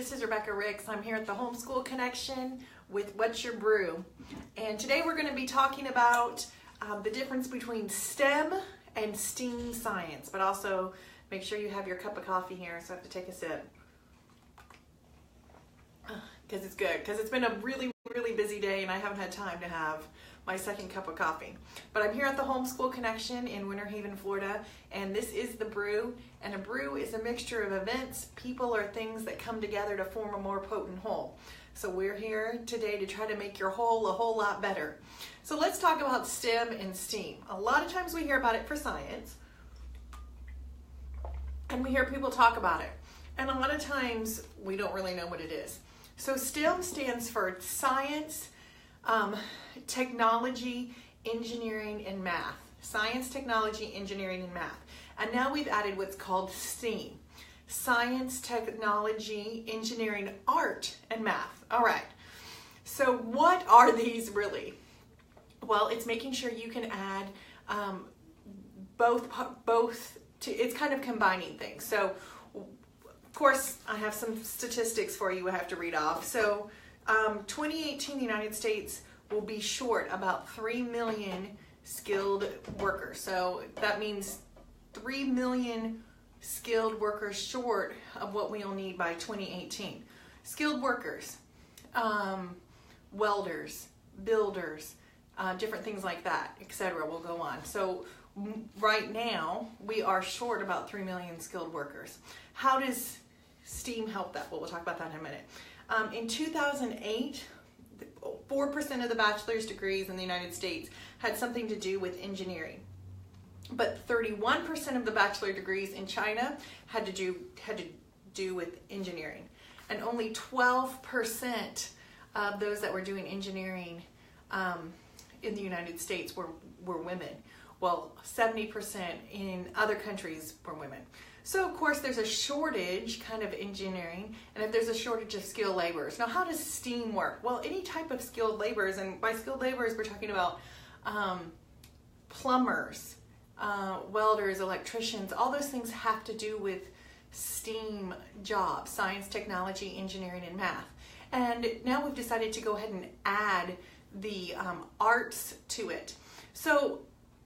this is Rebekah Ricks. I'm here at the Homeschool Connection with What's Your Brew. And today we're going to be talking about the difference between STEM and STEAM science, but also make sure you have your cup of coffee here, so I have to take a sip. Because it's good, because it's been a really busy day and I haven't had time to have my second cup of coffee. But I'm here at the Homeschool Connection in Winter Haven, Florida, and this is the brew. And a brew is a mixture of events, people, or things that come together to form a more potent whole. So we're here today to try to make your whole a whole lot better. So let's talk about STEM and STEAM. A lot of times we hear about it for science, and we hear people talk about it. And a lot of times we don't really know what it is. So STEM stands for science, technology, engineering, and math. Science, technology, engineering, and math. And now we've added what's called STEAM. Science, technology, engineering, art, and math. All right. So what are these really? Well, it's making sure you can add both to, it's kind of combining things. So of course, I have some statistics for you I have to read off. So 2018, the United States will be short about 3 million skilled workers. So that means 3 million skilled workers short of what we'll need by 2018. Skilled workers, welders, builders, different things like that, etc. will go on. So right now, we are short about 3 million skilled workers. How does STEAM help that? Well, we'll talk about that in a minute. In 2008, 4% of the bachelor's degrees in the United States had something to do with engineering. But 31% of the bachelor degrees in China had to do with engineering. And only 12% of those that were doing engineering in the United States were women. Well, 70% in other countries were women. So of course there's a shortage kind of engineering, and if there's a shortage of skilled laborers. Now how does STEAM work? Well, any type of skilled laborers, and by skilled laborers we're talking about plumbers, welders, electricians, all those things have to do with STEAM jobs, science, technology, engineering, and math. And now we've decided to go ahead and add the arts to it. So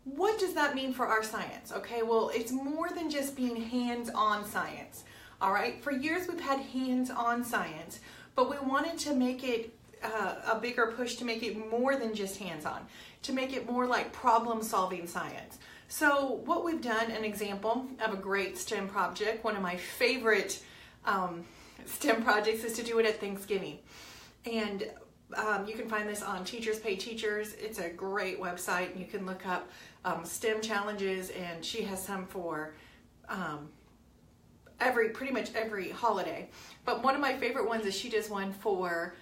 what does that mean for our science? Okay, well, it's more than just being hands-on science. All right, for years we've had hands-on science, but we wanted to make it a bigger push to make it more than just hands-on, to make it more like problem-solving science. So what we've done, an example of a great STEM project, one of my favorite STEM projects, is to do it at Thanksgiving. And you can find this on Teachers Pay Teachers. It's a great website. You can look up STEM challenges, and she has some for pretty much every holiday. But one of my favorite ones is she does one for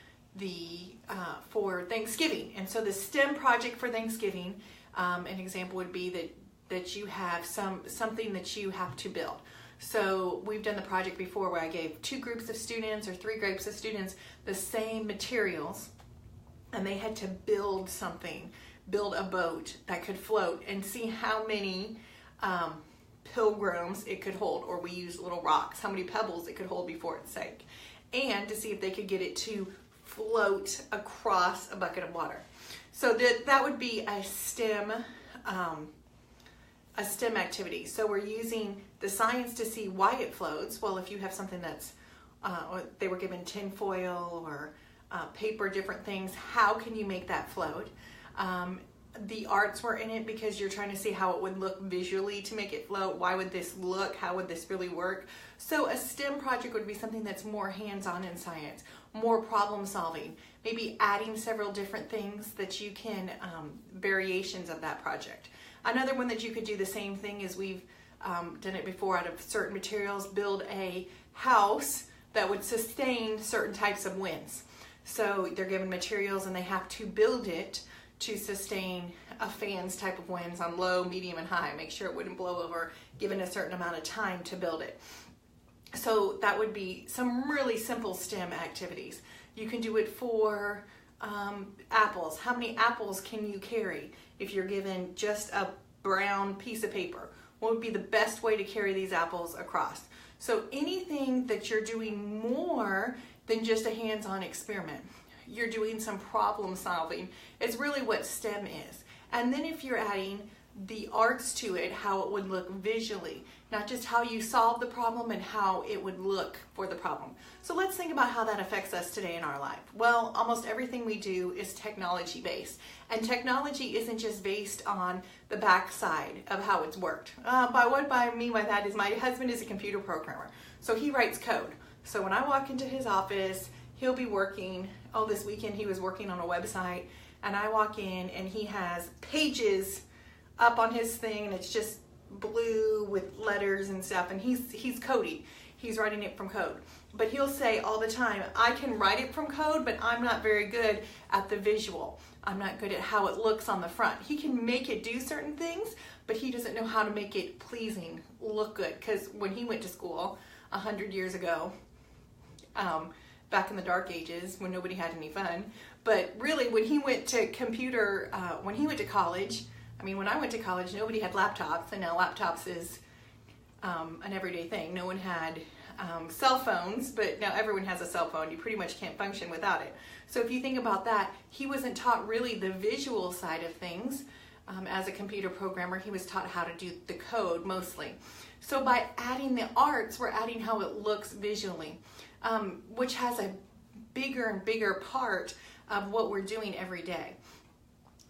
for Thanksgiving. And so the STEM project for Thanksgiving, an example would be that you have something that you have to build. So we've done the project before where I gave 2 groups of students or 3 groups of students the same materials, and they had to build something, build a boat that could float, and see how many pilgrims it could hold, or we used little rocks, how many pebbles it could hold before it sank, and to see if they could get it to float across a bucket of water. So that would be a STEM activity. So we're using the science to see why it floats. Well, if you have something that's, they were given tin foil or paper, different things, how can you make that float? The arts were in it because you're trying to see how it would look visually to make it float. Why would this look? How would this really work? So a STEM project would be something that's more hands-on in science, more problem solving, maybe adding several different things that you can, variations of that project. Another one that you could do the same thing is we've done it before out of certain materials, build a house that would sustain certain types of winds. So they're given materials and they have to build it to sustain a fan's type of winds on low, medium, and high. Make sure it wouldn't blow over given a certain amount of time to build it. So that would be some really simple STEM activities. You can do it for apples. How many apples can you carry if you're given just a brown piece of paper? What would be the best way to carry these apples across? So anything that you're doing more than just a hands-on experiment, you're doing some problem solving, is really what STEM is. And then if you're adding the arts to it, how it would look visually, not just how you solve the problem and how it would look for the problem. So let's think about how that affects us today in our life. Well, almost everything we do is technology based, and technology isn't just based on the backside of how it's worked. What I mean by that is my husband is a computer programmer, so he writes code. So when I walk into his office, he'll be working. This weekend he was working on a website, and I walk in and he has pages up on his thing, and it's just blue with letters and stuff, and he's coding. He's writing it from code. But he'll say all the time, I can write it from code, but I'm not very good at the visual. I'm not good at how it looks on the front. He can make it do certain things, but he doesn't know how to make it pleasing, look good. Because when he went to school 100 years ago, back in the dark ages when nobody had any fun, but really when he went to when he went to college, when I went to college, nobody had laptops, and now laptops is an everyday thing. No one had cell phones, but now everyone has a cell phone. You pretty much can't function without it. So if you think about that, he wasn't taught really the visual side of things. As a computer programmer, he was taught how to do the code mostly. So by adding the arts, we're adding how it looks visually, which has a bigger and bigger part of what we're doing every day.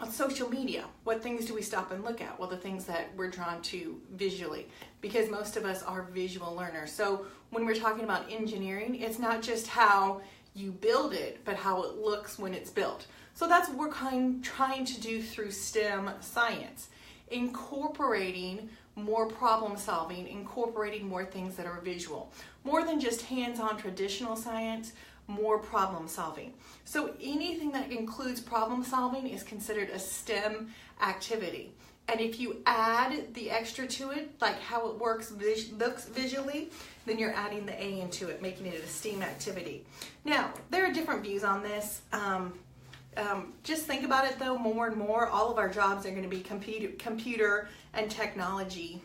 On social media, what things do we stop and look at? Well, the things that we're drawn to visually, because most of us are visual learners. So when we're talking about engineering, it's not just how you build it, but how it looks when it's built. So that's what we're trying to do through STEM science, incorporating more problem solving, incorporating more things that are visual, more than just hands-on traditional science, more problem solving. So anything that includes problem solving is considered a STEM activity. And if you add the extra to it, like how it looks visually, then you're adding the A into it, making it a STEAM activity. Now, there are different views on this. Just think about it though, more and more, all of our jobs are going to be computer and technology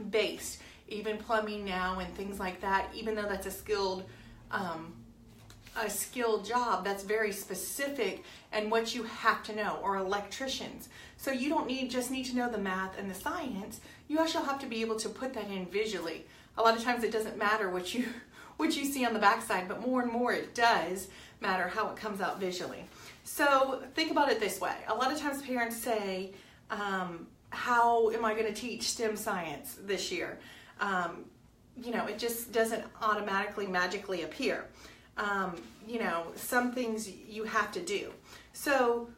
based. Even plumbing now and things like that, even though that's a skilled job, that's very specific and what you have to know, or electricians. So you don't just need to know the math and the science, you also have to be able to put that in visually. A lot of times it doesn't matter what you see on the backside, but more and more it does matter how it comes out visually. So think about it this way. A lot of times parents say, how am I going to teach STEM science this year? It just doesn't automatically magically appear. Some things you have to do. So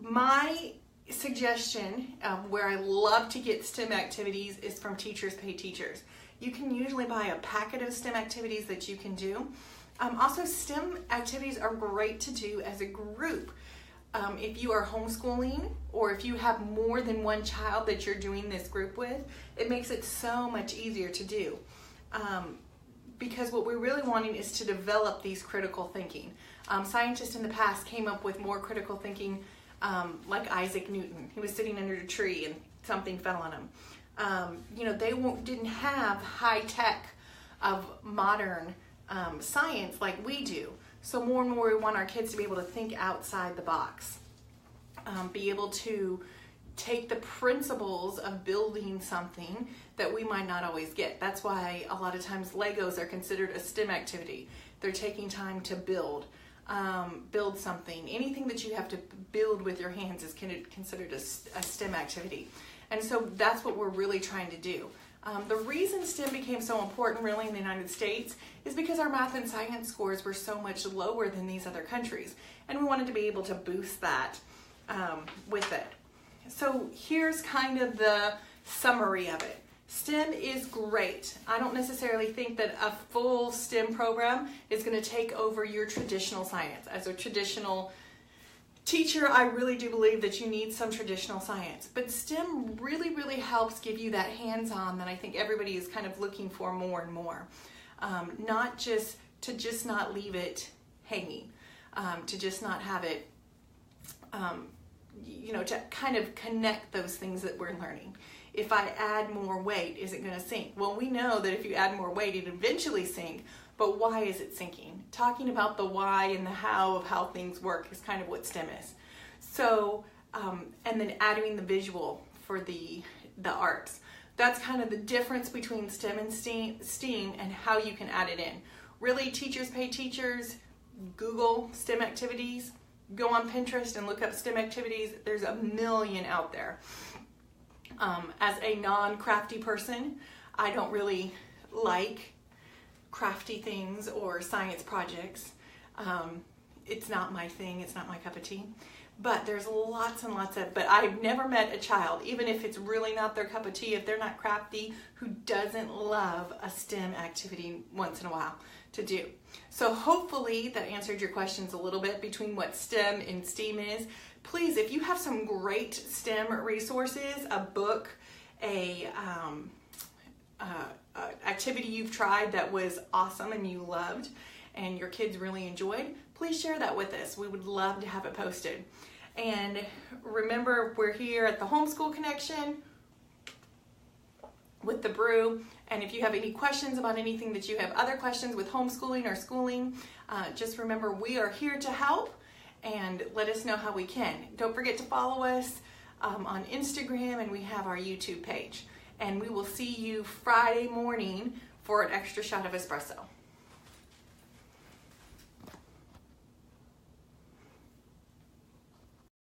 my suggestion where I love to get STEM activities is from Teachers Pay Teachers. You can usually buy a packet of STEM activities that you can do. Also, STEM activities are great to do as a group. If you are homeschooling, or if you have more than one child that you're doing this group with, it makes it so much easier to do. Because what we're really wanting is to develop these critical thinking. Scientists in the past came up with more critical thinking, like Isaac Newton. He was sitting under a tree and something fell on him. They didn't have high tech of modern science like we do. So more and more we want our kids to be able to think outside the box, be able to take the principles of building something that we might not always get. That's why a lot of times Legos are considered a STEM activity. They're taking time to build something. Anything that you have to build with your hands is considered a STEM activity. And so that's what we're really trying to do. The reason STEM became so important really in the United States is because our math and science scores were so much lower than these other countries. And we wanted to be able to boost that with it. So here's kind of the summary of it. STEM is great. I don't necessarily think that a full STEM program is going to take over your traditional science. As a traditional teacher, I really do believe that you need some traditional science. But STEM really, really helps give you that hands-on that I think everybody is kind of looking for more and more. Not just not leave it hanging, to just not have it, to kind of connect those things that we're learning. if I add more weight, is it going to sink? Well, we know that if you add more weight, it eventually sink, but why is it sinking? Talking about the why and the how of how things work is kind of what STEM is. So, and then adding the visual for the arts. That's kind of the difference between STEM and STEAM and how you can add it in. Really, teachers pay teachers. Google STEM activities. Go on Pinterest and look up STEM activities. There's a million out there. As a non-crafty person, I don't really like crafty things or science projects. It's not my thing. It's not my cup of tea. But there's lots and lots of, but I've never met a child, even if it's really not their cup of tea, if they're not crafty, who doesn't love a STEM activity once in a while to do. So hopefully that answered your questions a little bit between what STEM and STEAM is. Please, if you have some great STEM resources, a book, activity you've tried that was awesome and you loved and your kids really enjoyed, please share that with us. We would love to have it posted. And remember, we're here at the Homeschool Connection with the Brew. And if you have any questions about anything that you have other questions with homeschooling or schooling, just remember we are here to help, and let us know how we can. Don't forget to follow us on Instagram, and we have our YouTube page. And we will see you Friday morning for an extra shot of espresso.